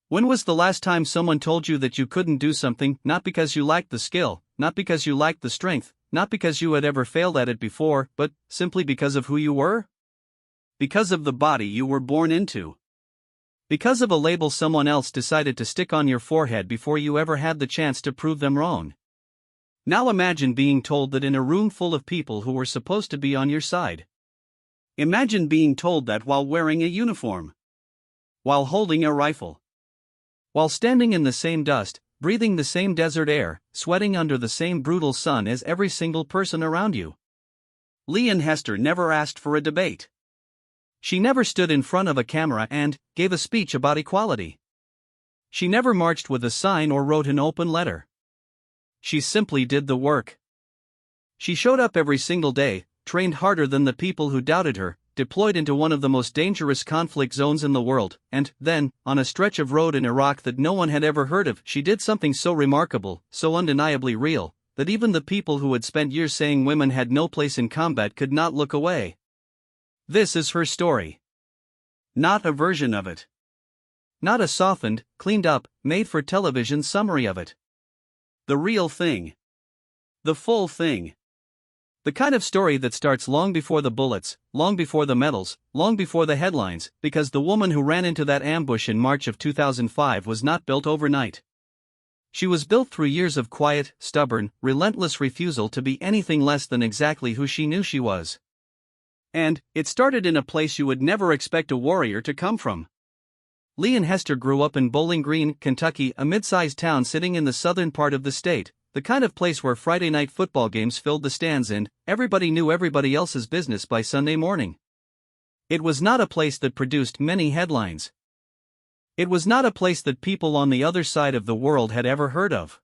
When was the last time someone told you that you couldn't do something, not because you lacked the skill, not because you lacked the strength, not because you had ever failed at it before, but simply because of who you were? Because of the body you were born into. Because of a label someone else decided to stick on your forehead before you ever had the chance to prove them wrong. Now imagine being told that in a room full of people who were supposed to be on your side. Imagine being told that while wearing a uniform, while holding a rifle, while standing in the same dust, breathing the same desert air, sweating under the same brutal sun as every single person around you. Leon Hester never asked for a debate. She never stood in front of a camera and gave a speech about equality. She never marched with a sign or wrote an open letter. She simply did the work. She showed up every single day, trained harder than the people who doubted her, deployed into one of the most dangerous conflict zones in the world, and then, on a stretch of road in Iraq that no one had ever heard of, she did something so remarkable, so undeniably real, that even the people who had spent years saying women had no place in combat could not look away. This is her story. Not a version of it. Not a softened, cleaned up, made-for-television summary of it. The real thing. The full thing. The kind of story that starts long before the bullets, long before the medals, long before the headlines, because the woman who ran into that ambush in March of 2005 was not built overnight. She was built through years of quiet, stubborn, relentless refusal to be anything less than exactly who she knew she was. And it started in a place you would never expect a warrior to come from. Leon Hester grew up in Bowling Green, Kentucky, a mid-sized town sitting in the southern part of the state, the kind of place where Friday night football games filled the stands and everybody knew everybody else's business by Sunday morning. It was not a place that produced many headlines. It was not a place that people on the other side of the world had ever heard of.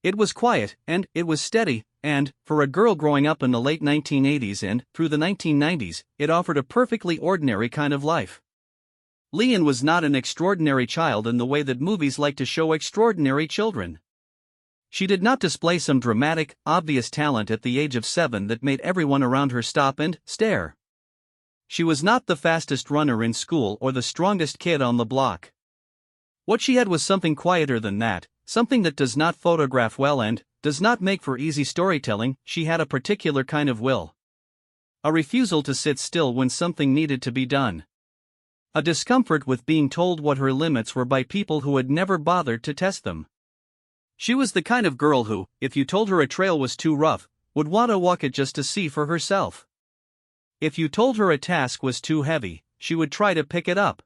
It was quiet, and it was steady, and, for a girl growing up in the late 1980s and through the 1990s, it offered a perfectly ordinary kind of life. Leon was not an extraordinary child in the way that movies like to show extraordinary children. She did not display some dramatic, obvious talent at the age of 7 that made everyone around her stop and stare. She was not the fastest runner in school or the strongest kid on the block. What she had was something quieter than that, something that does not photograph well and does not make for easy storytelling. She had a particular kind of will. A refusal to sit still when something needed to be done. A discomfort with being told what her limits were by people who had never bothered to test them. She was the kind of girl who, if you told her a trail was too rough, would want to walk it just to see for herself. If you told her a task was too heavy, she would try to pick it up.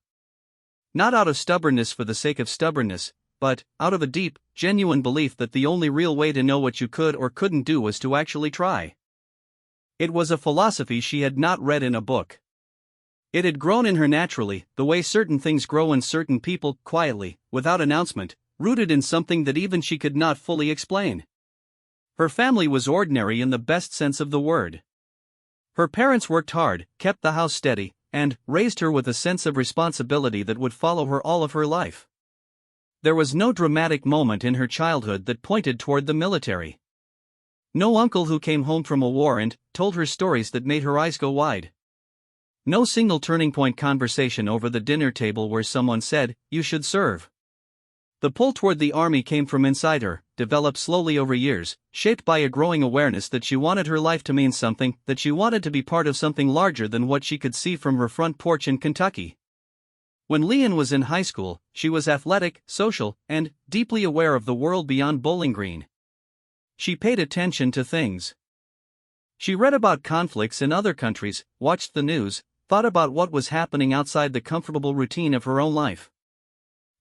Not out of stubbornness for the sake of stubbornness, but out of a deep, genuine belief that the only real way to know what you could or couldn't do was to actually try. It was a philosophy she had not read in a book. It had grown in her naturally, the way certain things grow in certain people, quietly, without announcement, rooted in something that even she could not fully explain. Her family was ordinary in the best sense of the word. Her parents worked hard, kept the house steady, and raised her with a sense of responsibility that would follow her all of her life. There was no dramatic moment in her childhood that pointed toward the military. No uncle who came home from a war and told her stories that made her eyes go wide. No single turning point conversation over the dinner table where someone said, "You should serve." The pull toward the army came from inside her, developed slowly over years, shaped by a growing awareness that she wanted her life to mean something, that she wanted to be part of something larger than what she could see from her front porch in Kentucky. When Leon was in high school, she was athletic, social, and deeply aware of the world beyond Bowling Green. She paid attention to things. She read about conflicts in other countries, watched the news, thought about what was happening outside the comfortable routine of her own life.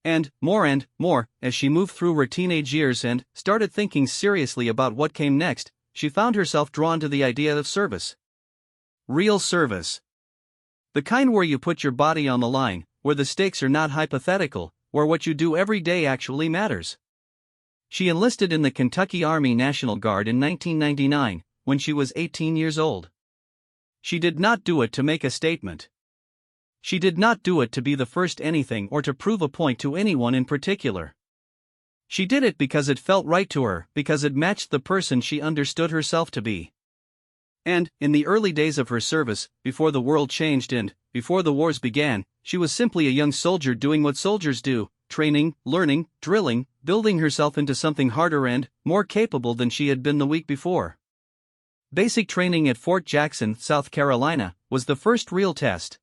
And more, as she moved through her teenage years and started thinking seriously about what came next, she found herself drawn to the idea of service. Real service. The kind where you put your body on the line, where the stakes are not hypothetical, where what you do every day actually matters. She enlisted in the Kentucky Army National Guard in 1999, when she was 18 years old. She did not do it to make a statement. She did not do it to be the first anything or to prove a point to anyone in particular. She did it because it felt right to her, because it matched the person she understood herself to be. And, in the early days of her service, before the world changed and before the wars began, she was simply a young soldier doing what soldiers do, training, learning, drilling, building herself into something harder and more capable than she had been the week before. Basic training at Fort Jackson, South Carolina, was the first real test.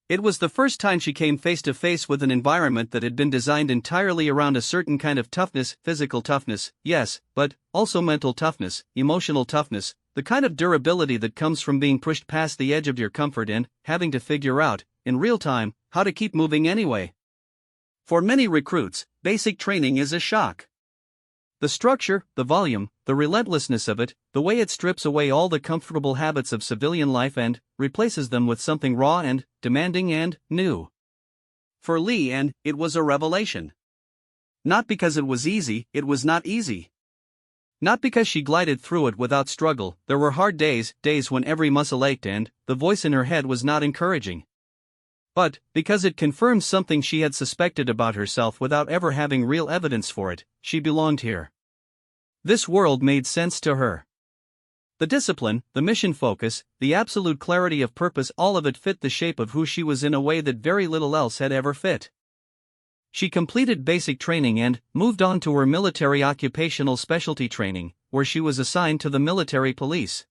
It was the first time she came face to face with an environment that had been designed entirely around a certain kind of toughness, physical toughness, yes, but also mental toughness, emotional toughness, the kind of durability that comes from being pushed past the edge of your comfort and having to figure out, in real time, how to keep moving anyway. For many recruits, basic training is a shock. The structure, the volume, the relentlessness of it, the way it strips away all the comfortable habits of civilian life and replaces them with something raw and demanding and new. For Lee Ann, it was a revelation. Not because it was easy, it was not easy. Not because she glided through it without struggle, there were hard days, days when every muscle ached and the voice in her head was not encouraging. But because it confirmed something she had suspected about herself without ever having real evidence for it, she belonged here. This world made sense to her. The discipline, the mission focus, the absolute clarity of purpose, all of it fit the shape of who she was in a way that very little else had ever fit. She completed basic training and moved on to her military occupational specialty training, where she was assigned to the military police.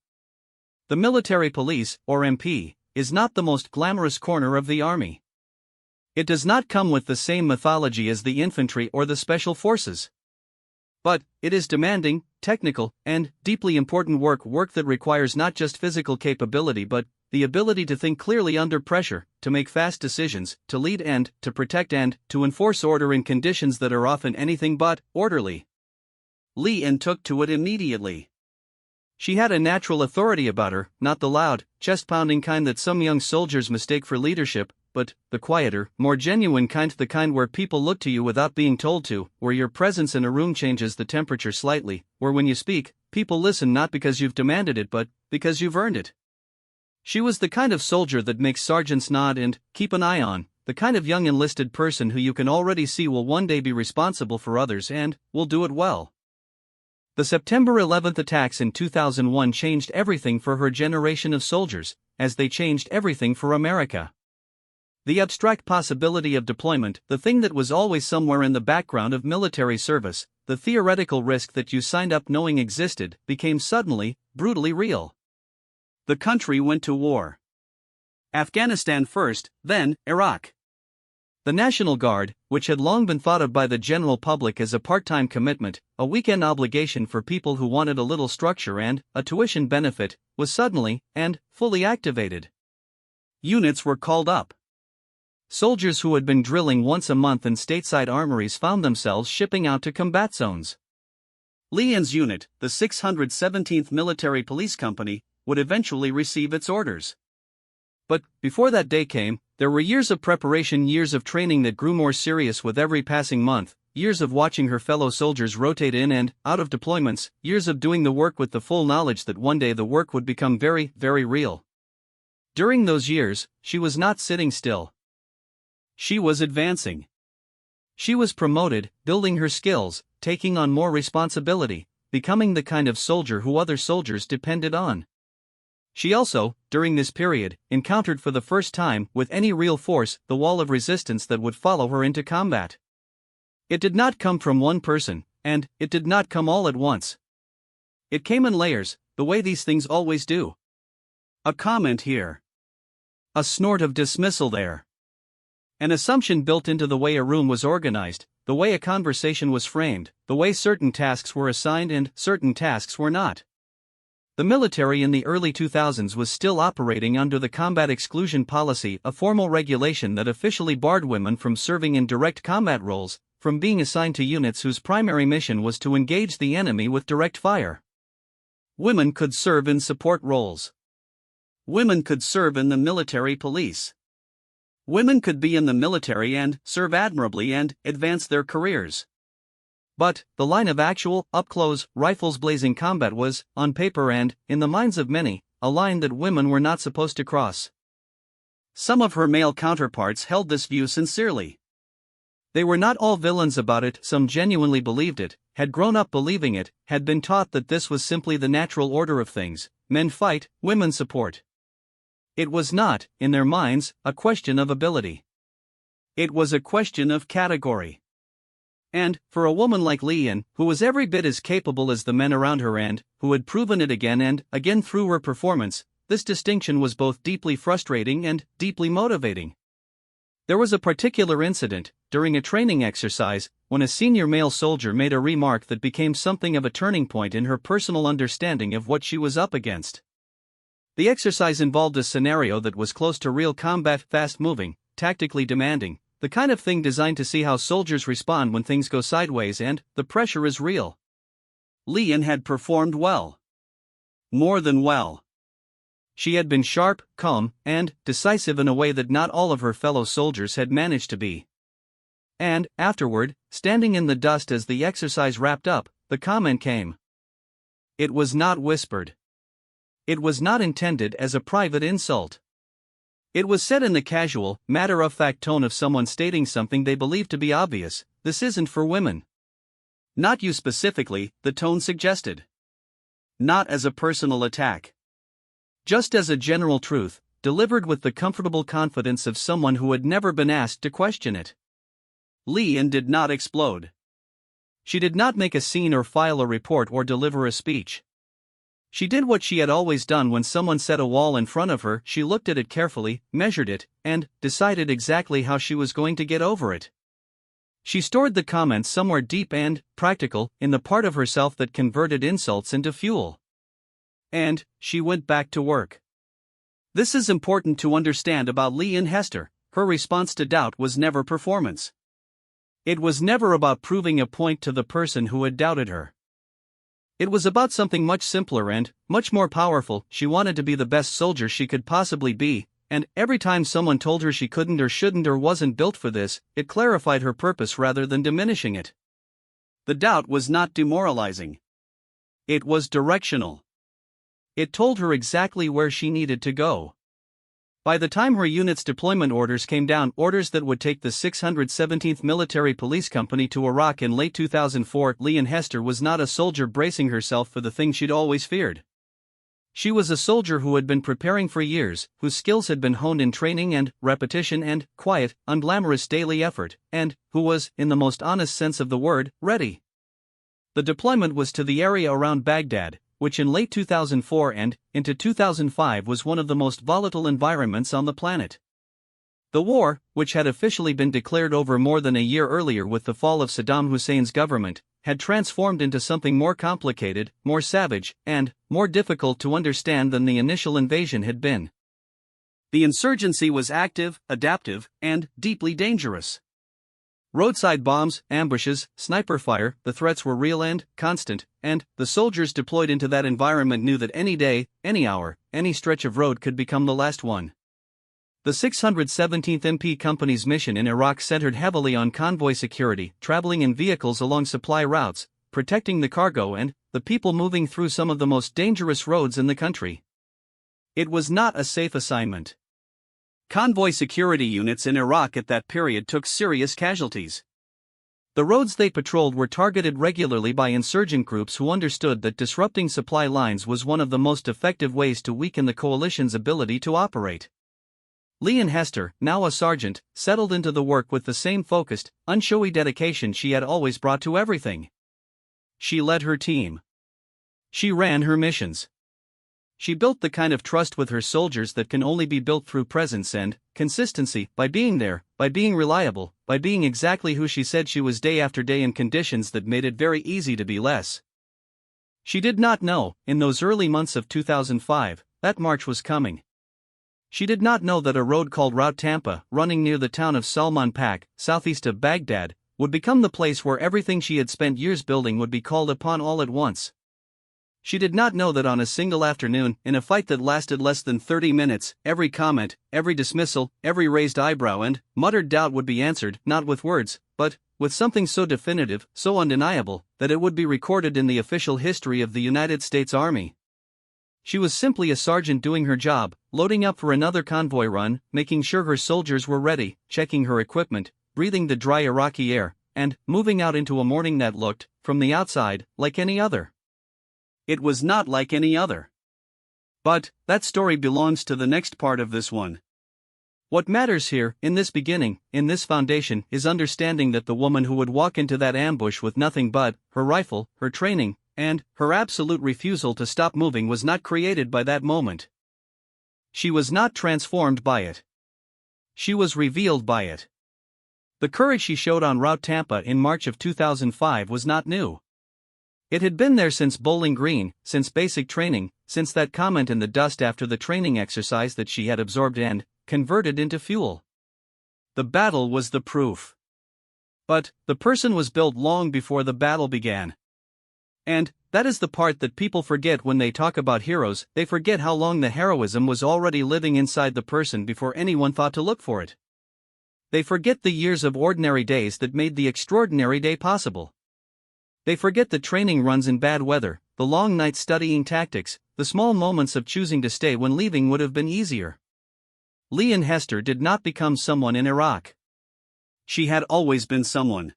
The military police, or MP, is not the most glamorous corner of the army. It does not come with the same mythology as the infantry or the special forces. But it is demanding, technical, and deeply important work that requires not just physical capability but the ability to think clearly under pressure, to make fast decisions, to lead and to protect and to enforce order in conditions that are often anything but orderly. Lee Ann took to it immediately. She had a natural authority about her, not the loud, chest-pounding kind that some young soldiers mistake for leadership, but the quieter, more genuine kind, the kind where people look to you without being told to, where your presence in a room changes the temperature slightly, where when you speak, people listen not because you've demanded it but because you've earned it. She was the kind of soldier that makes sergeants nod and keep an eye on, the kind of young enlisted person who you can already see will one day be responsible for others and will do it well. The September 11th attacks in 2001 changed everything for her generation of soldiers, as they changed everything for America. The abstract possibility of deployment, the thing that was always somewhere in the background of military service, the theoretical risk that you signed up knowing existed, became suddenly, brutally real. The country went to war. Afghanistan first, then Iraq. The National Guard, which had long been thought of by the general public as a part-time commitment, a weekend obligation for people who wanted a little structure and a tuition benefit, was suddenly and fully activated. Units were called up. Soldiers who had been drilling once a month in stateside armories found themselves shipping out to combat zones. Lee Ann's unit, the 617th Military Police Company, would eventually receive its orders. But before that day came, there were years of preparation, years of training that grew more serious with every passing month, years of watching her fellow soldiers rotate in and out of deployments, years of doing the work with the full knowledge that one day the work would become very, very real. During those years, she was not sitting still. She was advancing. She was promoted, building her skills, taking on more responsibility, becoming the kind of soldier who other soldiers depended on. She also, during this period, encountered for the first time, with any real force, the wall of resistance that would follow her into combat. It did not come from one person, and it did not come all at once. It came in layers, the way these things always do. A comment here. A snort of dismissal there. An assumption built into the way a room was organized, the way a conversation was framed, the way certain tasks were assigned and certain tasks were not. The military in the early 2000s was still operating under the combat exclusion policy, a formal regulation that officially barred women from serving in direct combat roles, from being assigned to units whose primary mission was to engage the enemy with direct fire. Women could serve in support roles. Women could serve in the military police. Women could be in the military and serve admirably and advance their careers. But the line of actual, up-close, rifles-blazing combat was, on paper and, in the minds of many, a line that women were not supposed to cross. Some of her male counterparts held this view sincerely. They were not all villains about it, some genuinely believed it, had grown up believing it, had been taught that this was simply the natural order of things: men fight, women support. It was not, in their minds, a question of ability. It was a question of category. And, for a woman like Leanne, who was every bit as capable as the men around her and who had proven it again and again through her performance, this distinction was both deeply frustrating and deeply motivating. There was a particular incident, during a training exercise, when a senior male soldier made a remark that became something of a turning point in her personal understanding of what she was up against. The exercise involved a scenario that was close to real combat, fast-moving, tactically demanding, the kind of thing designed to see how soldiers respond when things go sideways and the pressure is real. Leanne had performed well. More than well. She had been sharp, calm, and decisive in a way that not all of her fellow soldiers had managed to be. And, afterward, standing in the dust as the exercise wrapped up, the comment came. It was not whispered. It was not intended as a private insult. It was said in the casual, matter-of-fact tone of someone stating something they believed to be obvious: this isn't for women. Not you specifically, the tone suggested. Not as a personal attack. Just as a general truth, delivered with the comfortable confidence of someone who had never been asked to question it. Leanne did not explode. She did not make a scene or file a report or deliver a speech. She did what she had always done when someone set a wall in front of her: she looked at it carefully, measured it, and decided exactly how she was going to get over it. She stored the comments somewhere deep and practical in the part of herself that converted insults into fuel. And she went back to work. This is important to understand about Leanne Hester. Her response to doubt was never performance. It was never about proving a point to the person who had doubted her. It was about something much simpler and much more powerful. She wanted to be the best soldier she could possibly be, and every time someone told her she couldn't or shouldn't or wasn't built for this, it clarified her purpose rather than diminishing it. The doubt was not demoralizing. It was directional. It told her exactly where she needed to go. By the time her unit's deployment orders came down, orders that would take the 617th Military Police Company to Iraq in late 2004, Leanne Hester was not a soldier bracing herself for the thing she'd always feared. She was a soldier who had been preparing for years, whose skills had been honed in training and repetition and quiet, unglamorous daily effort, and who was, in the most honest sense of the word, ready. The deployment was to the area around Baghdad, which in late 2004 and into 2005 was one of the most volatile environments on the planet. The war, which had officially been declared over more than a year earlier with the fall of Saddam Hussein's government, had transformed into something more complicated, more savage, and more difficult to understand than the initial invasion had been. The insurgency was active, adaptive, and deeply dangerous. Roadside bombs, ambushes, sniper fire, the threats were real and constant, and the soldiers deployed into that environment knew that any day, any hour, any stretch of road could become the last one. The 617th MP Company's mission in Iraq centered heavily on convoy security, traveling in vehicles along supply routes, protecting the cargo and the people moving through some of the most dangerous roads in the country. It was not a safe assignment. Convoy security units in Iraq at that period took serious casualties. The roads they patrolled were targeted regularly by insurgent groups who understood that disrupting supply lines was one of the most effective ways to weaken the coalition's ability to operate. Leanne Hester, now a sergeant, settled into the work with the same focused, unshowy dedication she had always brought to everything. She led her team. She ran her missions. She built the kind of trust with her soldiers that can only be built through presence and consistency, by being there, by being reliable, by being exactly who she said she was day after day in conditions that made it very easy to be less. She did not know, in those early months of 2005, that March was coming. She did not know that a road called Route Tampa, running near the town of Salman Pak, southeast of Baghdad, would become the place where everything she had spent years building would be called upon all at once. She did not know that on a single afternoon, in a fight that lasted less than 30 minutes, every comment, every dismissal, every raised eyebrow and muttered doubt would be answered, not with words, but with something so definitive, so undeniable, that it would be recorded in the official history of the United States Army. She was simply a sergeant doing her job, loading up for another convoy run, making sure her soldiers were ready, checking her equipment, breathing the dry Iraqi air, and moving out into a morning that looked, from the outside, like any other. It was not like any other. But that story belongs to the next part of this one. What matters here, in this beginning, in this foundation, is understanding that the woman who would walk into that ambush with nothing but her rifle, her training, and her absolute refusal to stop moving was not created by that moment. She was not transformed by it. She was revealed by it. The courage she showed on Route Tampa in March of 2005 was not new. It had been there since Bowling Green, since basic training, since that comment in the dust after the training exercise that she had absorbed and converted into fuel. The battle was the proof. But the person was built long before the battle began. And that is the part that people forget when they talk about heroes. They forget how long the heroism was already living inside the person before anyone thought to look for it. They forget the years of ordinary days that made the extraordinary day possible. They forget the training runs in bad weather, the long nights studying tactics, the small moments of choosing to stay when leaving would have been easier. Lee and Hester did not become someone in Iraq. She had always been someone.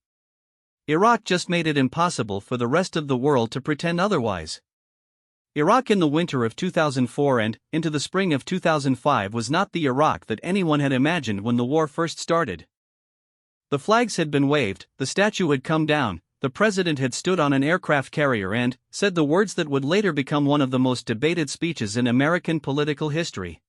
Iraq just made it impossible for the rest of the world to pretend otherwise. Iraq in the winter of 2004 and into the spring of 2005 was not the Iraq that anyone had imagined when the war first started. The flags had been waved, the statue had come down, the president had stood on an aircraft carrier and said the words that would later become one of the most debated speeches in American political history.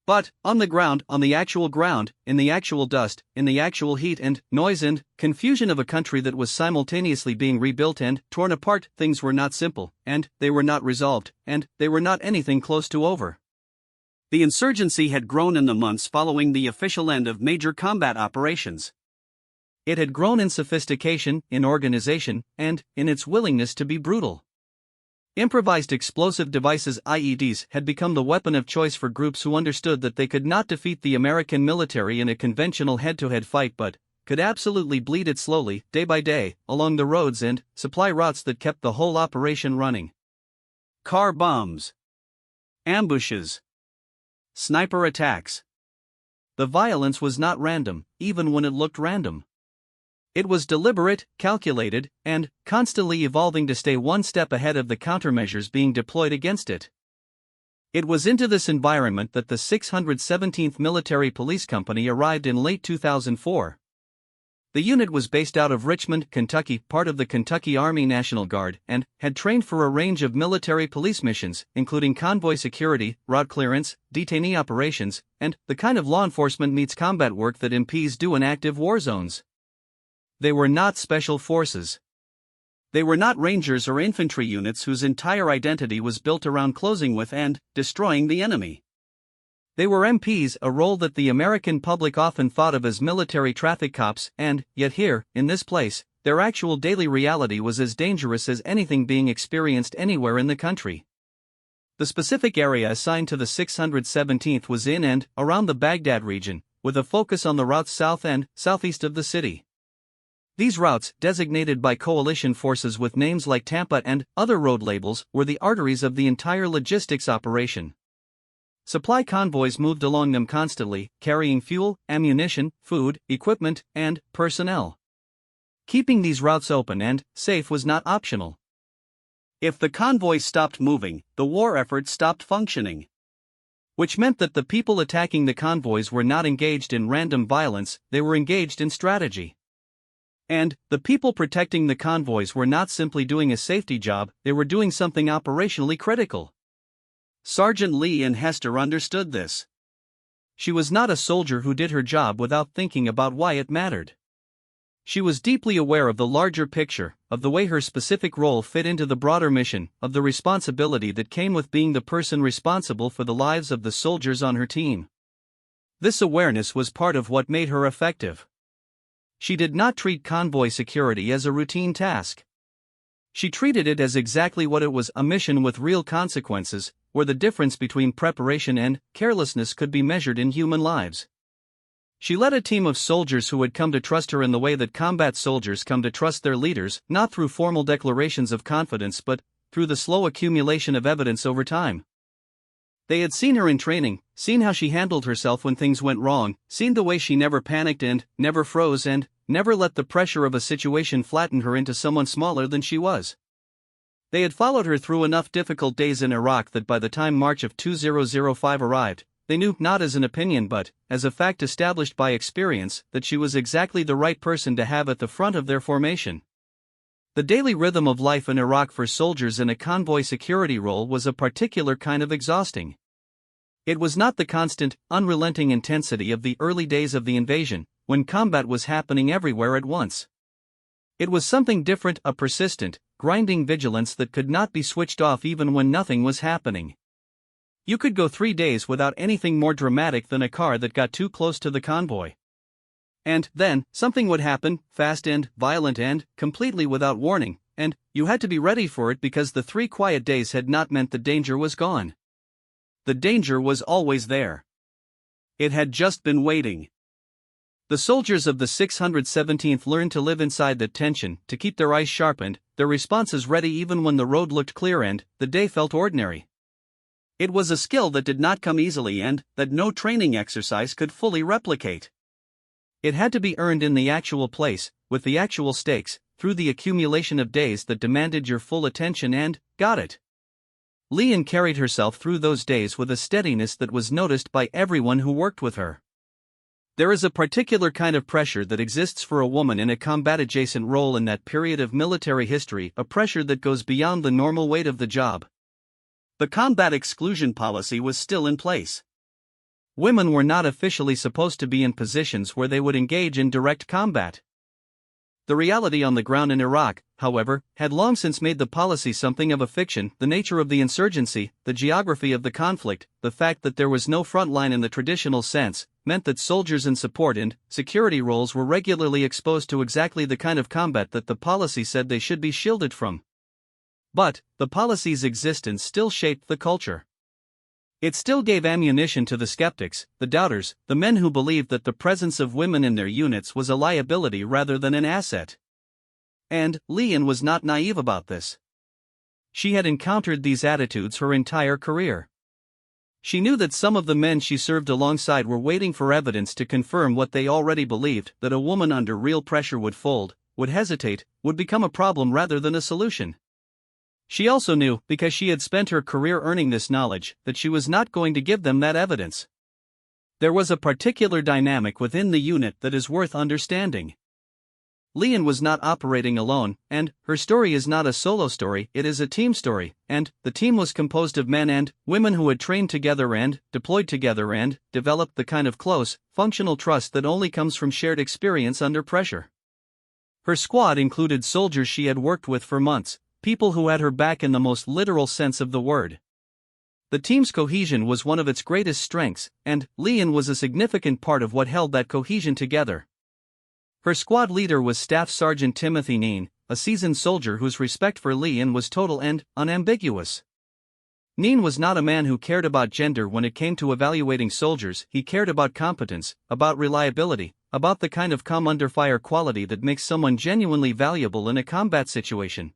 But, on the ground, on the actual ground, in the actual dust, in the actual heat and noise and confusion of a country that was simultaneously being rebuilt and torn apart, things were not simple, and they were not resolved, and they were not anything close to over. The insurgency had grown in the months following the official end of major combat operations. It had grown in sophistication, in organization, and in its willingness to be brutal. Improvised explosive devices (IEDs) had become the weapon of choice for groups who understood that they could not defeat the American military in a conventional head-to-head fight but could absolutely bleed it slowly, day by day, along the roads and supply routes that kept the whole operation running. Car bombs. Ambushes. Sniper attacks. The violence was not random, even when it looked random. It was deliberate, calculated, and constantly evolving to stay one step ahead of the countermeasures being deployed against it. It was into this environment that the 617th Military Police Company arrived in late 2004. The unit was based out of Richmond, Kentucky, part of the Kentucky Army National Guard, and had trained for a range of military police missions, including convoy security, route clearance, detainee operations, and the kind of law enforcement meets combat work that MPs do in active war zones. They were not special forces. They were not rangers or infantry units whose entire identity was built around closing with and destroying the enemy. They were MPs, a role that the American public often thought of as military traffic cops, and, yet here, in this place, their actual daily reality was as dangerous as anything being experienced anywhere in the country. The specific area assigned to the 617th was in and around the Baghdad region, with a focus on the routes south and southeast of the city. These routes, designated by coalition forces with names like Tampa and other road labels, were the arteries of the entire logistics operation. Supply convoys moved along them constantly, carrying fuel, ammunition, food, equipment, and personnel. Keeping these routes open and safe was not optional. If the convoys stopped moving, the war effort stopped functioning. Which meant that the people attacking the convoys were not engaged in random violence, they were engaged in strategy. And the people protecting the convoys were not simply doing a safety job, they were doing something operationally critical. Sergeant Lee and Hester understood this. She was not a soldier who did her job without thinking about why it mattered. She was deeply aware of the larger picture, of the way her specific role fit into the broader mission, of the responsibility that came with being the person responsible for the lives of the soldiers on her team. This awareness was part of what made her effective. She did not treat convoy security as a routine task. She treated it as exactly what it was, a mission with real consequences, where the difference between preparation and carelessness could be measured in human lives. She led a team of soldiers who had come to trust her in the way that combat soldiers come to trust their leaders, not through formal declarations of confidence but through the slow accumulation of evidence over time. They had seen her in training, seen how she handled herself when things went wrong, seen the way she never panicked and never froze and never let the pressure of a situation flatten her into someone smaller than she was. They had followed her through enough difficult days in Iraq that by the time March of 2005 arrived, they knew, not as an opinion but as a fact established by experience, that she was exactly the right person to have at the front of their formation. The daily rhythm of life in Iraq for soldiers in a convoy security role was a particular kind of exhausting. It was not the constant, unrelenting intensity of the early days of the invasion, when combat was happening everywhere at once. It was something different, a persistent, grinding vigilance that could not be switched off even when nothing was happening. You could go 3 days without anything more dramatic than a car that got too close to the convoy. And then, something would happen, fast and violent and completely without warning, and you had to be ready for it because the 3 quiet days had not meant the danger was gone. The danger was always there. It had just been waiting. The soldiers of the 617th learned to live inside the tension, to keep their eyes sharpened, their responses ready even when the road looked clear and the day felt ordinary. It was a skill that did not come easily and that no training exercise could fully replicate. It had to be earned in the actual place, with the actual stakes, through the accumulation of days that demanded your full attention and got it. Leanne carried herself through those days with a steadiness that was noticed by everyone who worked with her. There is a particular kind of pressure that exists for a woman in a combat-adjacent role in that period of military history, a pressure that goes beyond the normal weight of the job. The combat exclusion policy was still in place. Women were not officially supposed to be in positions where they would engage in direct combat. The reality on the ground in Iraq, however, had long since made the policy something of a fiction. The nature of the insurgency, the geography of the conflict, the fact that there was no front line in the traditional sense, meant that soldiers in support and security roles were regularly exposed to exactly the kind of combat that the policy said they should be shielded from. But the policy's existence still shaped the culture. It still gave ammunition to the skeptics, the doubters, the men who believed that the presence of women in their units was a liability rather than an asset. And Leanne was not naive about this. She had encountered these attitudes her entire career. She knew that some of the men she served alongside were waiting for evidence to confirm what they already believed, that a woman under real pressure would fold, would hesitate, would become a problem rather than a solution. She also knew, because she had spent her career earning this knowledge, that she was not going to give them that evidence. There was a particular dynamic within the unit that is worth understanding. Leanne was not operating alone, and her story is not a solo story, it is a team story, and the team was composed of men and women who had trained together and deployed together and developed the kind of close, functional trust that only comes from shared experience under pressure. Her squad included soldiers she had worked with for months, people who had her back in the most literal sense of the word. The team's cohesion was one of its greatest strengths, and Leanne was a significant part of what held that cohesion together. Her squad leader was Staff Sergeant Timothy Neen, a seasoned soldier whose respect for Leanne was total and unambiguous. Neen was not a man who cared about gender when it came to evaluating soldiers. He cared about competence, about reliability, about the kind of come under fire quality that makes someone genuinely valuable in a combat situation.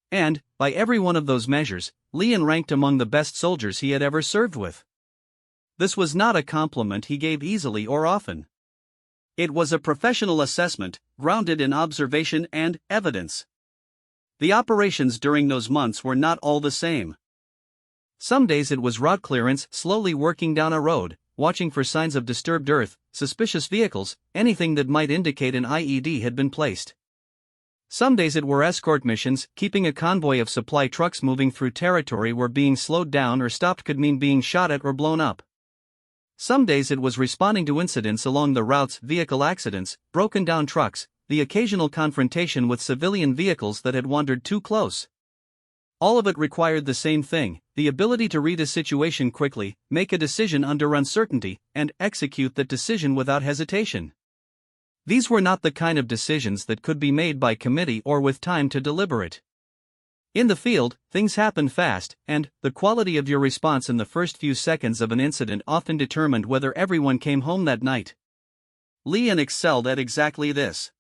And, by every one of those measures, Leanne ranked among the best soldiers he had ever served with. This was not a compliment he gave easily or often. It was a professional assessment, grounded in observation and evidence. The operations during those months were not all the same. Some days it was route clearance, slowly working down a road, watching for signs of disturbed earth, suspicious vehicles, anything that might indicate an IED had been placed. Some days it were escort missions, keeping a convoy of supply trucks moving through territory where being slowed down or stopped could mean being shot at or blown up. Some days it was responding to incidents along the routes, vehicle accidents, broken down trucks, the occasional confrontation with civilian vehicles that had wandered too close. All of it required the same thing, the ability to read a situation quickly, make a decision under uncertainty, and execute that decision without hesitation. These were not the kind of decisions that could be made by committee or with time to deliberate. In the field, things happen fast, and the quality of your response in the first few seconds of an incident often determined whether everyone came home that night. Leanne excelled at exactly this.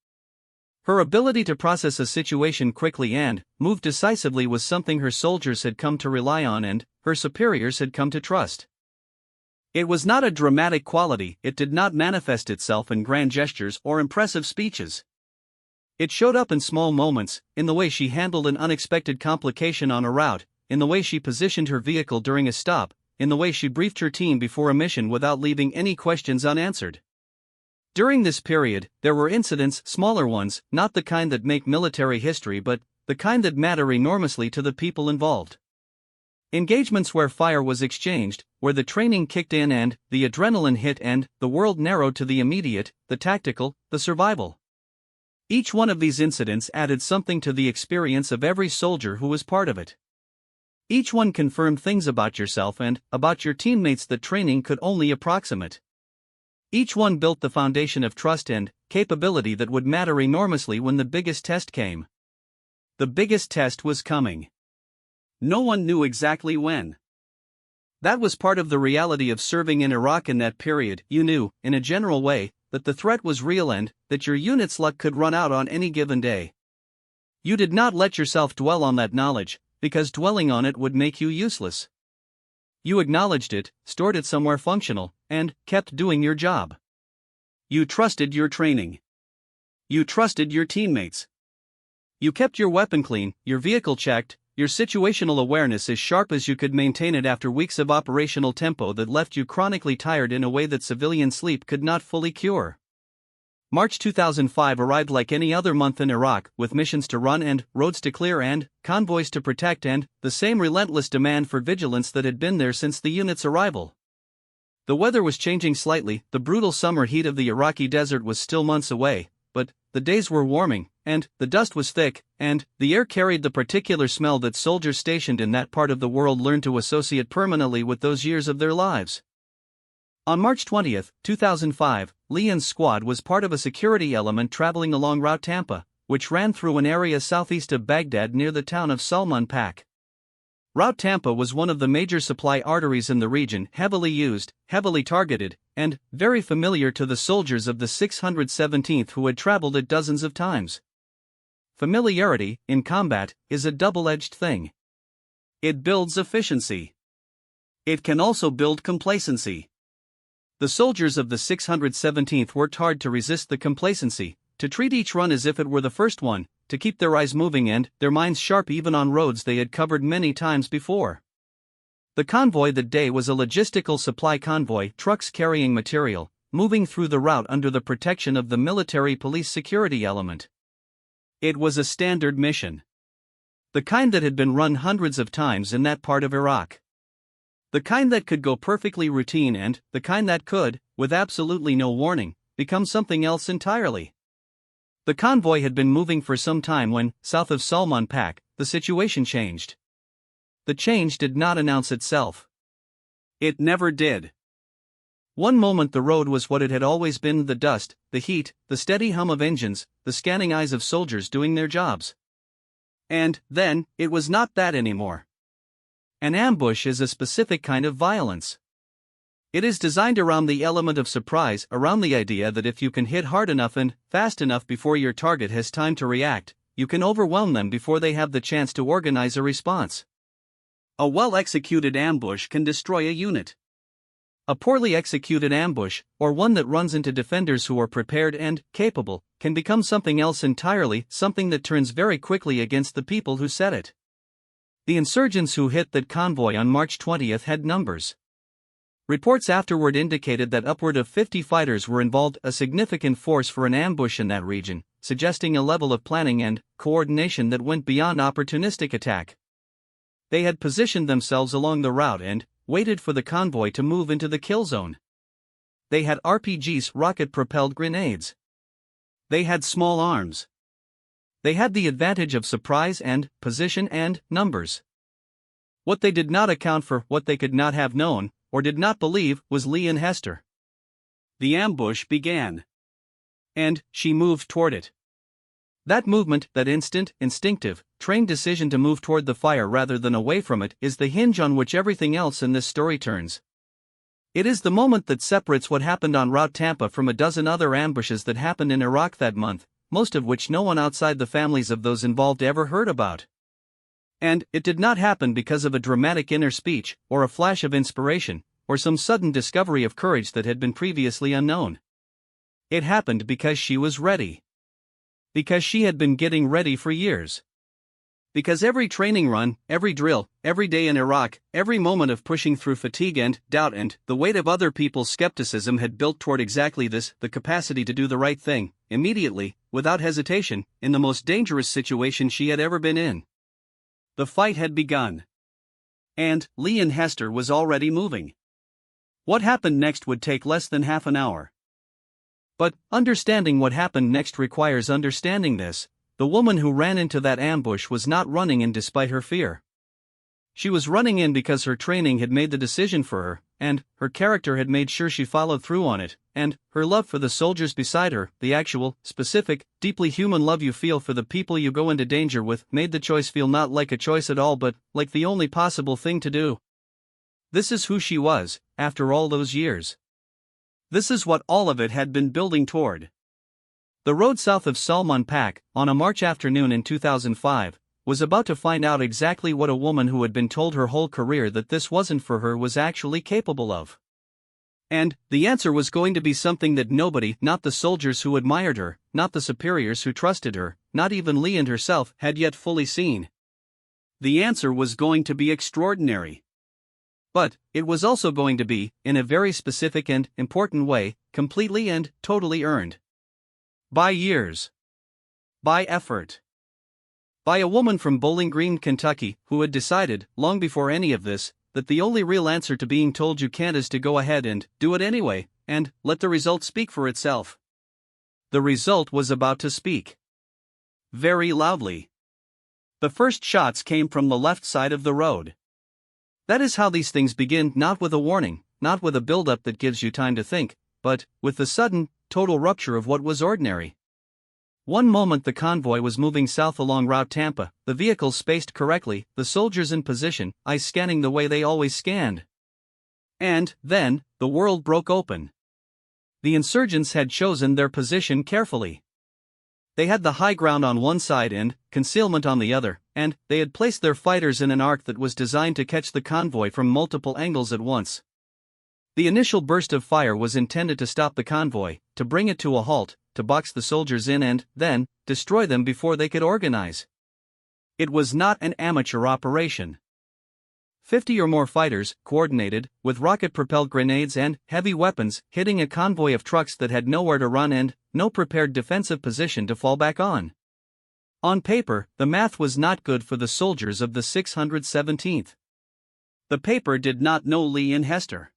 Her ability to process a situation quickly and move decisively was something her soldiers had come to rely on and her superiors had come to trust. It was not a dramatic quality, it did not manifest itself in grand gestures or impressive speeches. It showed up in small moments, in the way she handled an unexpected complication on a route, in the way she positioned her vehicle during a stop, in the way she briefed her team before a mission without leaving any questions unanswered. During this period, there were incidents, smaller ones, not the kind that make military history but the kind that matter enormously to the people involved. Engagements where fire was exchanged, where the training kicked in and the adrenaline hit and the world narrowed to the immediate, the tactical, the survival. Each one of these incidents added something to the experience of every soldier who was part of it. Each one confirmed things about yourself and about your teammates that training could only approximate. Each one built the foundation of trust and capability that would matter enormously when the biggest test came. The biggest test was coming. No one knew exactly when. That was part of the reality of serving in Iraq in that period. You knew, in a general way, that the threat was real and that your unit's luck could run out on any given day. You did not let yourself dwell on that knowledge, because dwelling on it would make you useless. You acknowledged it, stored it somewhere functional, and kept doing your job. You trusted your training. You trusted your teammates. You kept your weapon clean, your vehicle checked, your situational awareness as sharp as you could maintain it after weeks of operational tempo that left you chronically tired in a way that civilian sleep could not fully cure. March 2005 arrived like any other month in Iraq, with missions to run and roads to clear and convoys to protect and the same relentless demand for vigilance that had been there since the unit's arrival. The weather was changing slightly, the brutal summer heat of the Iraqi desert was still months away, but the days were warming, and the dust was thick, and the air carried the particular smell that soldiers stationed in that part of the world learned to associate permanently with those years of their lives. On March 20, 2005, Leon's squad was part of a security element traveling along Route Tampa, which ran through an area southeast of Baghdad near the town of Salman Pak. Route Tampa was one of the major supply arteries in the region, heavily used, heavily targeted, and very familiar to the soldiers of the 617th who had traveled it dozens of times. Familiarity, in combat, is a double-edged thing. It builds efficiency. It can also build complacency. The soldiers of the 617th worked hard to resist the complacency, to treat each run as if it were the first one, to keep their eyes moving and their minds sharp even on roads they had covered many times before. The convoy that day was a logistical supply convoy, trucks carrying material, moving through the route under the protection of the military police security element. It was a standard mission. The kind that had been run hundreds of times in that part of Iraq. The kind that could go perfectly routine and the kind that could, with absolutely no warning, become something else entirely. The convoy had been moving for some time when, south of Salman Pak, the situation changed. The change did not announce itself. It never did. One moment the road was what it had always been: the dust, the heat, the steady hum of engines, the scanning eyes of soldiers doing their jobs. And then, it was not that anymore. An ambush is a specific kind of violence. It is designed around the element of surprise, around the idea that if you can hit hard enough and fast enough before your target has time to react, you can overwhelm them before they have the chance to organize a response. A well-executed ambush can destroy a unit. A poorly executed ambush, or one that runs into defenders who are prepared and capable, can become something else entirely, something that turns very quickly against the people who set it. The insurgents who hit that convoy on March 20 had numbers. Reports afterward indicated that upward of 50 fighters were involved, a significant force for an ambush in that region, suggesting a level of planning and coordination that went beyond opportunistic attack. They had positioned themselves along the route and waited for the convoy to move into the kill zone. They had RPGs, rocket-propelled grenades. They had small arms. They had the advantage of surprise and position and numbers. What they did not account for, what they could not have known, or did not believe, was Lee and Hester. The ambush began. And she moved toward it. That movement, that instant, instinctive, trained decision to move toward the fire rather than away from it, is the hinge on which everything else in this story turns. It is the moment that separates what happened on Route Tampa from a dozen other ambushes that happened in Iraq that month, most of which no one outside the families of those involved ever heard about. And it did not happen because of a dramatic inner speech, or a flash of inspiration, or some sudden discovery of courage that had been previously unknown. It happened because she was ready. Because she had been getting ready for years. Because every training run, every drill, every day in Iraq, every moment of pushing through fatigue and doubt and the weight of other people's skepticism had built toward exactly this, the capacity to do the right thing, immediately, without hesitation, in the most dangerous situation she had ever been in. The fight had begun. And Leon Hester was already moving. What happened next would take less than half an hour. But understanding what happened next requires understanding this. The woman who ran into that ambush was not running in despite her fear. She was running in because her training had made the decision for her, and her character had made sure she followed through on it, and her love for the soldiers beside her, the actual, specific, deeply human love you feel for the people you go into danger with, made the choice feel not like a choice at all but like the only possible thing to do. This is who she was, after all those years. This is what all of it had been building toward. The road south of Salman Pak, on a March afternoon in 2005, was about to find out exactly what a woman who had been told her whole career that this wasn't for her was actually capable of. And the answer was going to be something that nobody, not the soldiers who admired her, not the superiors who trusted her, not even Leon herself, had yet fully seen. The answer was going to be extraordinary. But it was also going to be, in a very specific and important way, completely and totally earned. By years. By effort. By a woman from Bowling Green, Kentucky, who had decided, long before any of this, that the only real answer to being told you can't is to go ahead and do it anyway, and let the result speak for itself. The result was about to speak. Very loudly. The first shots came from the left side of the road. That is how these things begin, not with a warning, not with a build-up that gives you time to think, but with the sudden, total rupture of what was ordinary. One moment the convoy was moving south along Route Tampa, the vehicles spaced correctly, the soldiers in position, eyes scanning the way they always scanned. And then, the world broke open. The insurgents had chosen their position carefully. They had the high ground on one side and concealment on the other, and they had placed their fighters in an arc that was designed to catch the convoy from multiple angles at once. The initial burst of fire was intended to stop the convoy, to bring it to a halt, to box the soldiers in and, then, destroy them before they could organize. It was not an amateur operation. 50 or more fighters, coordinated, with rocket-propelled grenades and heavy weapons, hitting a convoy of trucks that had nowhere to run and no prepared defensive position to fall back on. On paper, the math was not good for the soldiers of the 617th. The paper did not know Leon Hester.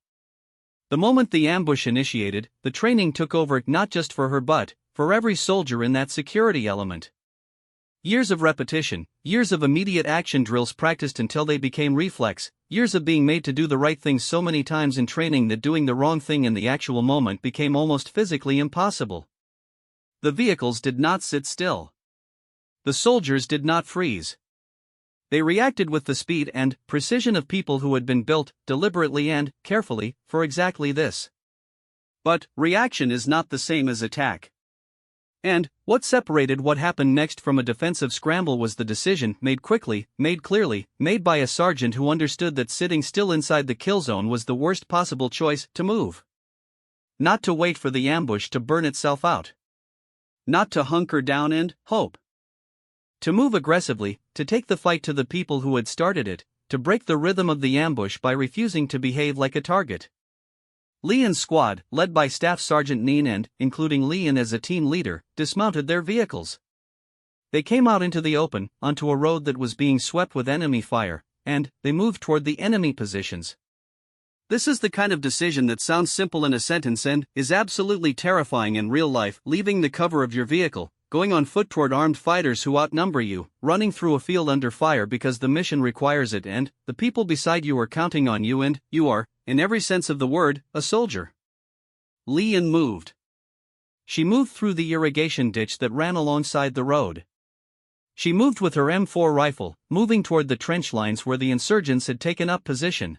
The moment the ambush initiated, the training took over not just for her but for every soldier in that security element. Years of repetition, years of immediate action drills practiced until they became reflex, years of being made to do the right thing so many times in training that doing the wrong thing in the actual moment became almost physically impossible. The vehicles did not sit still. The soldiers did not freeze. They reacted with the speed and precision of people who had been built, deliberately and carefully, for exactly this. But reaction is not the same as attack. And what separated what happened next from a defensive scramble was the decision, made quickly, made clearly, made by a sergeant who understood that sitting still inside the kill zone was the worst possible choice, to move. Not to wait for the ambush to burn itself out. Not to hunker down and hope. To move aggressively, to take the fight to the people who had started it, to break the rhythm of the ambush by refusing to behave like a target. Leon's squad, led by Staff Sergeant Neen and, including Leon as a team leader, dismounted their vehicles. They came out into the open, onto a road that was being swept with enemy fire, and they moved toward the enemy positions. This is the kind of decision that sounds simple in a sentence and is absolutely terrifying in real life, leaving the cover of your vehicle, going on foot toward armed fighters who outnumber you, running through a field under fire because the mission requires it and the people beside you are counting on you and you are, in every sense of the word, a soldier. Leon moved. She moved through the irrigation ditch that ran alongside the road. She moved with her M4 rifle, moving toward the trench lines where the insurgents had taken up position.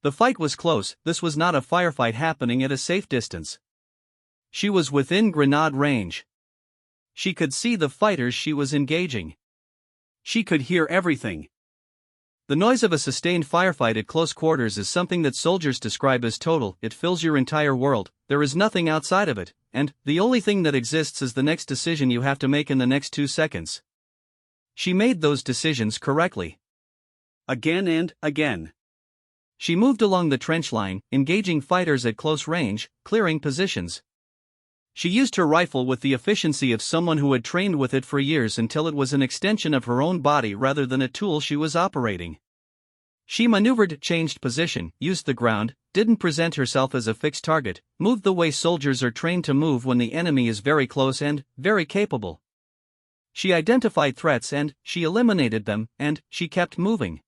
The fight was close, this was not a firefight happening at a safe distance. She was within grenade range. She could see the fighters she was engaging. She could hear everything. The noise of a sustained firefight at close quarters is something that soldiers describe as total. It fills your entire world, there is nothing outside of it, and the only thing that exists is the next decision you have to make in the next 2 seconds. She made those decisions correctly. Again and again. She moved along the trench line, engaging fighters at close range, clearing positions. She used her rifle with the efficiency of someone who had trained with it for years until it was an extension of her own body rather than a tool she was operating. She maneuvered, changed position, used the ground, didn't present herself as a fixed target, moved the way soldiers are trained to move when the enemy is very close and very capable. She identified threats and she eliminated them, and she kept moving.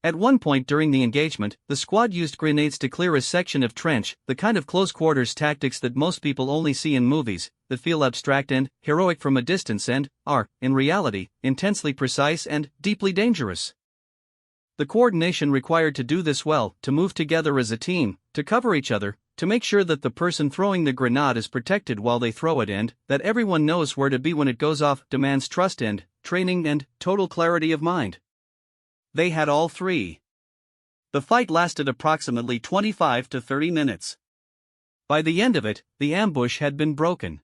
At one point during the engagement, the squad used grenades to clear a section of trench, the kind of close-quarters tactics that most people only see in movies, that feel abstract and heroic from a distance and are, in reality, intensely precise and deeply dangerous. The coordination required to do this well, to move together as a team, to cover each other, to make sure that the person throwing the grenade is protected while they throw it and that everyone knows where to be when it goes off, demands trust and training and total clarity of mind. They had all three. The fight lasted approximately 25 to 30 minutes. By the end of it, the ambush had been broken.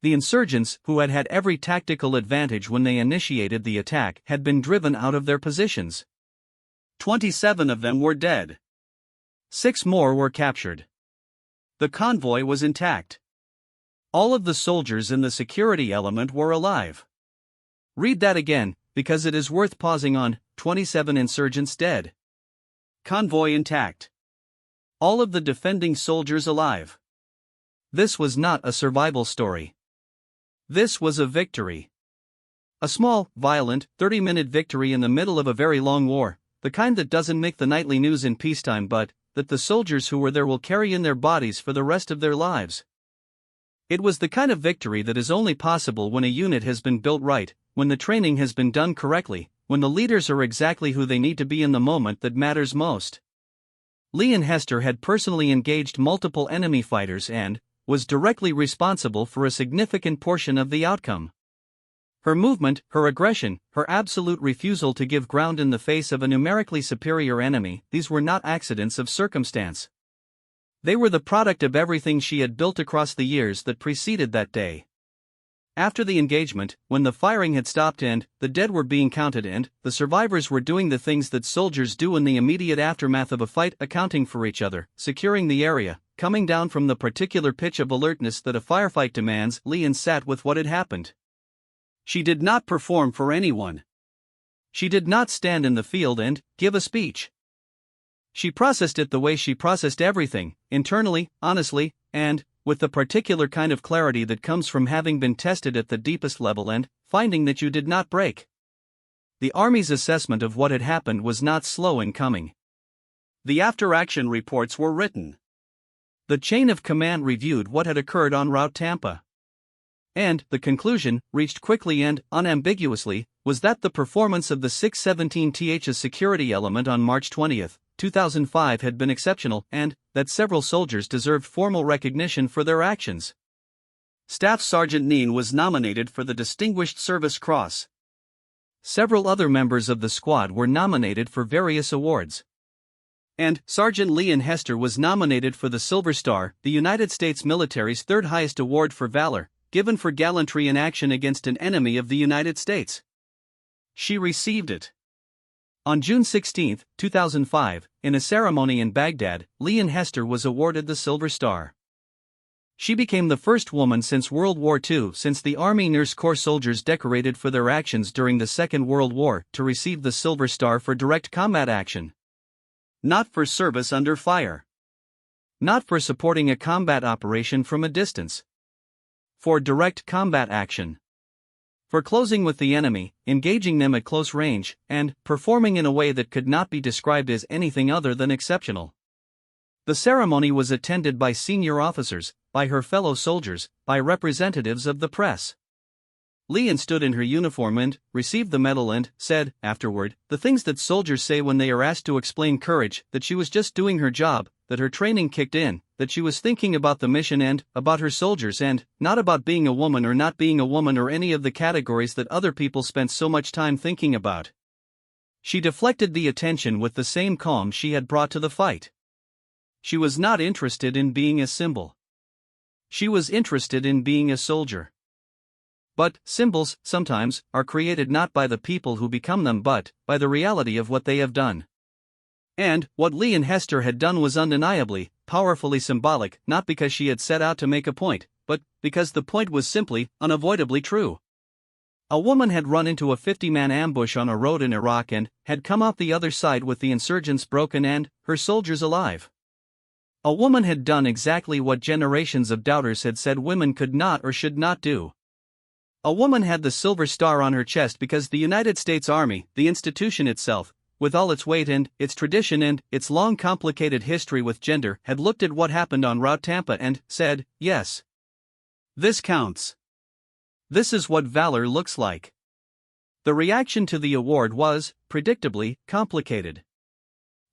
The insurgents, who had had every tactical advantage when they initiated the attack, had been driven out of their positions. 27 of them were dead. 6 more were captured. The convoy was intact. All of the soldiers in the security element were alive. Read that again, because it is worth pausing on. 27 insurgents dead. Convoy intact. All of the defending soldiers alive. This was not a survival story. This was a victory. A small, violent, 30-minute victory in the middle of a very long war, the kind that doesn't make the nightly news in peacetime but that the soldiers who were there will carry in their bodies for the rest of their lives. It was the kind of victory that is only possible when a unit has been built right, when the training has been done correctly, when the leaders are exactly who they need to be in the moment that matters most. Lee and Hester had personally engaged multiple enemy fighters and was directly responsible for a significant portion of the outcome. Her movement, her aggression, her absolute refusal to give ground in the face of a numerically superior enemy, these were not accidents of circumstance. They were the product of everything she had built across the years that preceded that day. After the engagement, when the firing had stopped and the dead were being counted and the survivors were doing the things that soldiers do in the immediate aftermath of a fight, accounting for each other, securing the area, coming down from the particular pitch of alertness that a firefight demands, Leon sat with what had happened. She did not perform for anyone. She did not stand in the field and give a speech. She processed it the way she processed everything, internally, honestly, and with the particular kind of clarity that comes from having been tested at the deepest level and finding that you did not break. The Army's assessment of what had happened was not slow in coming. The after-action reports were written. The chain of command reviewed what had occurred en route Tampa. And the conclusion, reached quickly and unambiguously, was that the performance of the 617th's security element on March 20, 2005 had been exceptional and that several soldiers deserved formal recognition for their actions. Staff Sergeant Neen was nominated for the Distinguished Service Cross. Several other members of the squad were nominated for various awards. And Sergeant Leon Hester was nominated for the Silver Star, the United States military's third highest award for valor, given for gallantry in action against an enemy of the United States. She received it. On June 16, 2005, in a ceremony in Baghdad, Leon Hester was awarded the Silver Star. She became the first woman since World War II, since the Army Nurse Corps soldiers decorated for their actions during the Second World War, to receive the Silver Star for direct combat action. Not for service under fire. Not for supporting a combat operation from a distance. For direct combat action. For closing with the enemy, engaging them at close range, and performing in a way that could not be described as anything other than exceptional. The ceremony was attended by senior officers, by her fellow soldiers, by representatives of the press. Leon stood in her uniform and received the medal and said, afterward, the things that soldiers say when they are asked to explain courage, that she was just doing her job, that her training kicked in, that she was thinking about the mission and about her soldiers and not about being a woman or not being a woman or any of the categories that other people spent so much time thinking about. She deflected the attention with the same calm she had brought to the fight. She was not interested in being a symbol. She was interested in being a soldier. But symbols, sometimes, are created not by the people who become them but by the reality of what they have done. And what Lee and Hester had done was undeniably, powerfully symbolic, not because she had set out to make a point, but because the point was simply, unavoidably true. A woman had run into a 50-man ambush on a road in Iraq and had come out the other side with the insurgents broken and her soldiers alive. A woman had done exactly what generations of doubters had said women could not or should not do. A woman had the silver star on her chest because the United States Army, the institution itself, with all its weight and its tradition and its long complicated history with gender, had looked at what happened on Route Tampa and said, yes, this counts. This is what valor looks like. The reaction to the award was, predictably, complicated.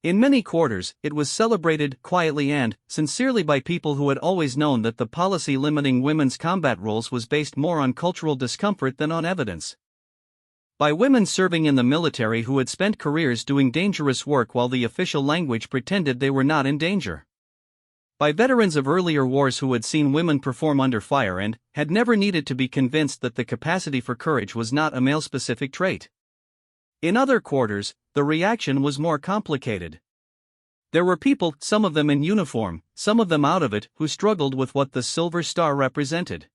In many quarters, it was celebrated quietly and sincerely by people who had always known that the policy limiting women's combat roles was based more on cultural discomfort than on evidence. By women serving in the military who had spent careers doing dangerous work while the official language pretended they were not in danger. By veterans of earlier wars who had seen women perform under fire and had never needed to be convinced that the capacity for courage was not a male-specific trait. In other quarters, the reaction was more complicated. There were people, some of them in uniform, some of them out of it, who struggled with what the Silver Star represented.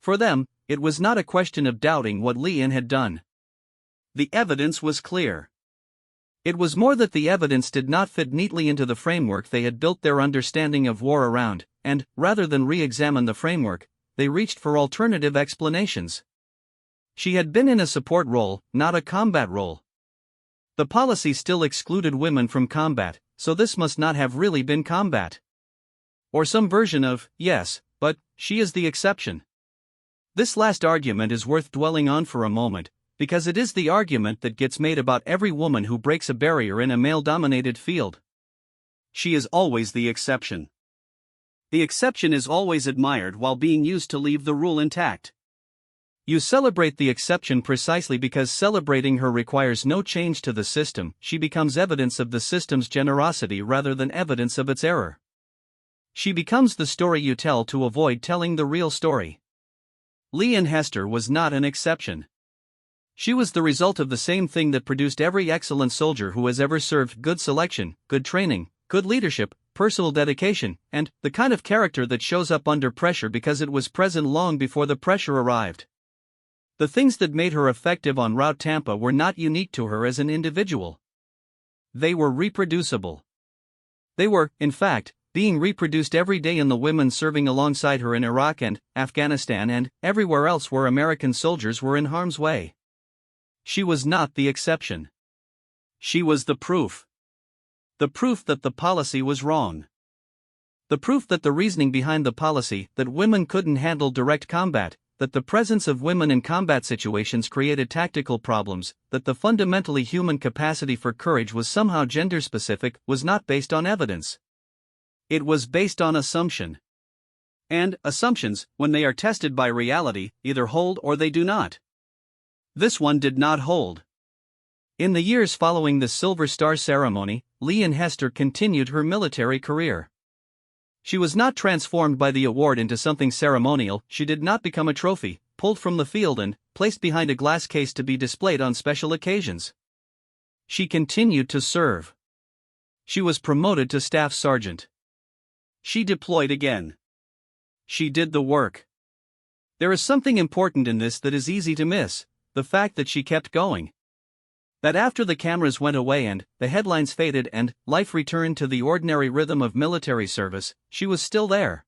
For them, it was not a question of doubting what Leon had done. The evidence was clear. It was more that the evidence did not fit neatly into the framework they had built their understanding of war around, and, rather than re-examine the framework, they reached for alternative explanations. She had been in a support role, not a combat role. The policy still excluded women from combat, so this must not have really been combat. Or some version of, yes, but she is the exception. This last argument is worth dwelling on for a moment, because it is the argument that gets made about every woman who breaks a barrier in a male-dominated field. She is always the exception. The exception is always admired while being used to leave the rule intact. You celebrate the exception precisely because celebrating her requires no change to the system. She becomes evidence of the system's generosity rather than evidence of its error. She becomes the story you tell to avoid telling the real story. Leon Hester was not an exception. She was the result of the same thing that produced every excellent soldier who has ever served: good selection, good training, good leadership, personal dedication, and the kind of character that shows up under pressure because it was present long before the pressure arrived. The things that made her effective on Route Tampa were not unique to her as an individual. They were reproducible. They were, in fact, being reproduced every day in the women serving alongside her in Iraq and Afghanistan and everywhere else where American soldiers were in harm's way. She was not the exception. She was the proof. The proof that the policy was wrong. The proof that the reasoning behind the policy, that women couldn't handle direct combat, that the presence of women in combat situations created tactical problems, that the fundamentally human capacity for courage was somehow gender-specific, was not based on evidence. It was based on assumption. And assumptions, when they are tested by reality, either hold or they do not. This one did not hold. In the years following the Silver Star ceremony, Leon Hester continued her military career. She was not transformed by the award into something ceremonial. She did not become a trophy, pulled from the field and placed behind a glass case to be displayed on special occasions. She continued to serve. She was promoted to staff sergeant. She deployed again. She did the work. There is something important in this that is easy to miss: the fact that she kept going. That after the cameras went away and the headlines faded and life returned to the ordinary rhythm of military service, she was still there.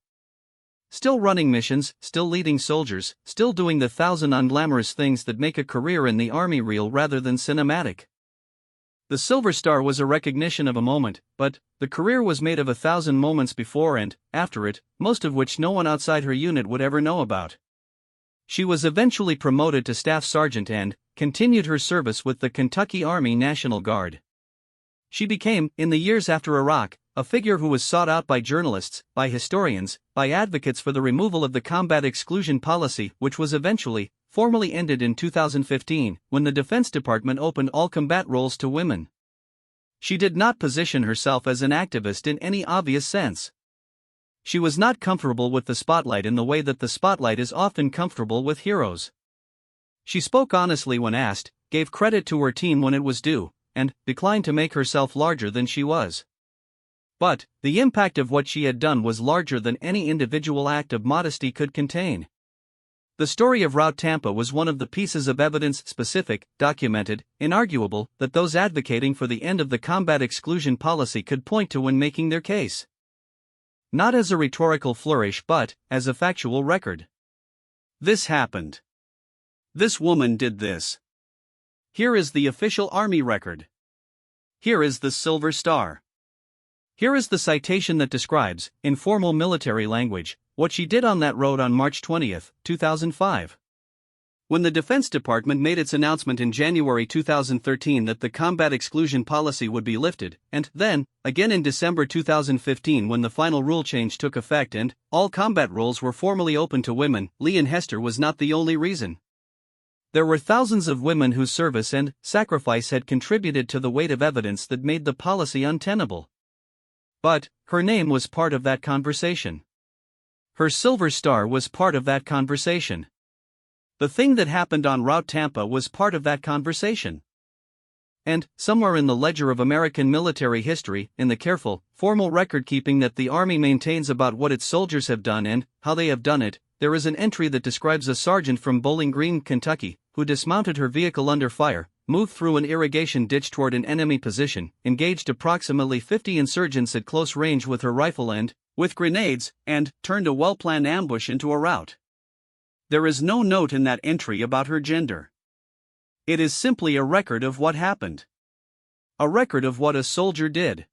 Still running missions, still leading soldiers, still doing the 1,000 unglamorous things that make a career in the Army real rather than cinematic. The Silver Star was a recognition of a moment, but the career was made of 1,000 moments before and after it, most of which no one outside her unit would ever know about. She was eventually promoted to staff sergeant and continued her service with the Kentucky Army National Guard. She became, in the years after Iraq, a figure who was sought out by journalists, by historians, by advocates for the removal of the combat exclusion policy, which was eventually, formally ended in 2015, when the Defense Department opened all combat roles to women. She did not position herself as an activist in any obvious sense. She was not comfortable with the spotlight in the way that the spotlight is often comfortable with heroes. She spoke honestly when asked, gave credit to her team when it was due, and declined to make herself larger than she was. But the impact of what she had done was larger than any individual act of modesty could contain. The story of Route Tampa was one of the pieces of evidence, specific, documented, inarguable, that those advocating for the end of the combat exclusion policy could point to when making their case. Not as a rhetorical flourish but as a factual record. This happened. This woman did this. Here is the official Army record. Here is the Silver Star. Here is the citation that describes, in formal military language, what she did on that road on March 20, 2005. When the Defense Department made its announcement in January 2013 that the combat exclusion policy would be lifted, and then, again in December 2015 when the final rule change took effect and all combat roles were formally open to women, Leon Hester was not the only reason. There were thousands of women whose service and sacrifice had contributed to the weight of evidence that made the policy untenable. But her name was part of that conversation. Her Silver Star was part of that conversation. The thing that happened on Route Tampa was part of that conversation. And, somewhere in the ledger of American military history, in the careful, formal record-keeping that the Army maintains about what its soldiers have done and how they have done it, there is an entry that describes a sergeant from Bowling Green, Kentucky, who dismounted her vehicle under fire, moved through an irrigation ditch toward an enemy position, engaged approximately 50 insurgents at close range with her rifle and, with grenades, and turned a well-planned ambush into a rout. There is no note in that entry about her gender. It is simply a record of what happened. A record of what a soldier did.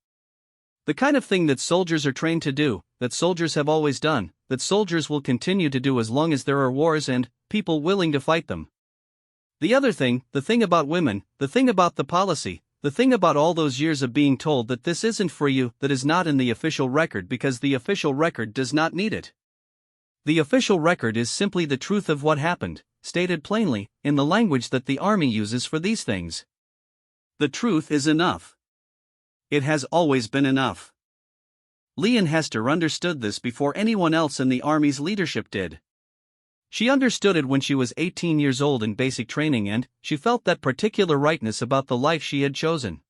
The kind of thing that soldiers are trained to do, that soldiers have always done, that soldiers will continue to do as long as there are wars and people willing to fight them. The other thing, the thing about women, the thing about the policy, the thing about all those years of being told that this isn't for you, that is not in the official record because the official record does not need it. The official record is simply the truth of what happened, stated plainly, in the language that the Army uses for these things. The truth is enough. It has always been enough. Leon Hester understood this before anyone else in the Army's leadership did. She understood it when she was 18 years old in basic training and she felt that particular rightness about the life she had chosen.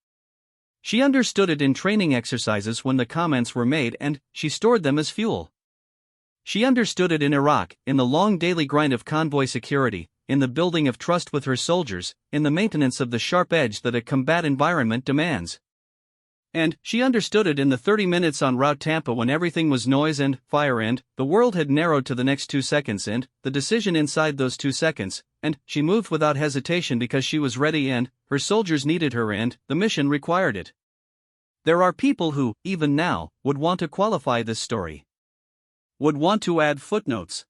She understood it in training exercises when the comments were made and she stored them as fuel. She understood it in Iraq, in the long daily grind of convoy security, in the building of trust with her soldiers, in the maintenance of the sharp edge that a combat environment demands. And she understood it in the 30 minutes on Route Tampa when everything was noise and fire and the world had narrowed to the next 2 seconds and the decision inside those 2 seconds, and she moved without hesitation because she was ready and her soldiers needed her and the mission required it. There are people who, even now, would want to qualify this story. Would want to add footnotes.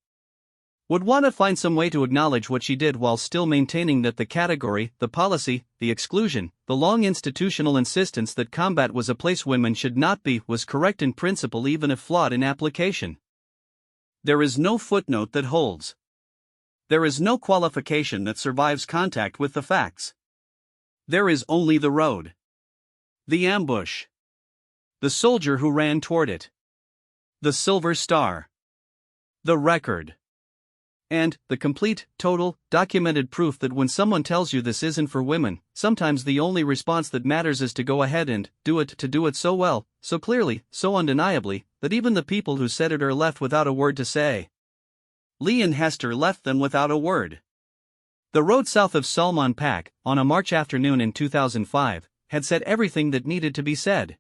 Would want to find some way to acknowledge what she did while still maintaining that the category, the policy, the exclusion, the long institutional insistence that combat was a place women should not be was correct in principle even if flawed in application. There is no footnote that holds. There is no qualification that survives contact with the facts. There is only the road. The ambush. The soldier who ran toward it. The Silver Star. The record. And the complete, total, documented proof that when someone tells you this isn't for women, sometimes the only response that matters is to go ahead and do it so well, so clearly, so undeniably, that even the people who said it are left without a word to say. Leon Hester left them without a word. The road south of Salman Pak, on a March afternoon in 2005, had said everything that needed to be said.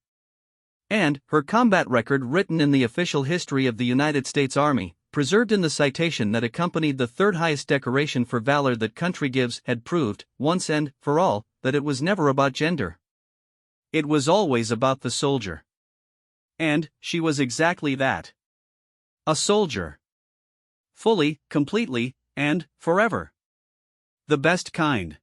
And her combat record written in the official history of the United States Army, preserved in the citation that accompanied the third highest decoration for valor that country gives, had proved, once and for all, that it was never about gender. It was always about the soldier. And she was exactly that. A soldier. Fully, completely, and forever. The best kind.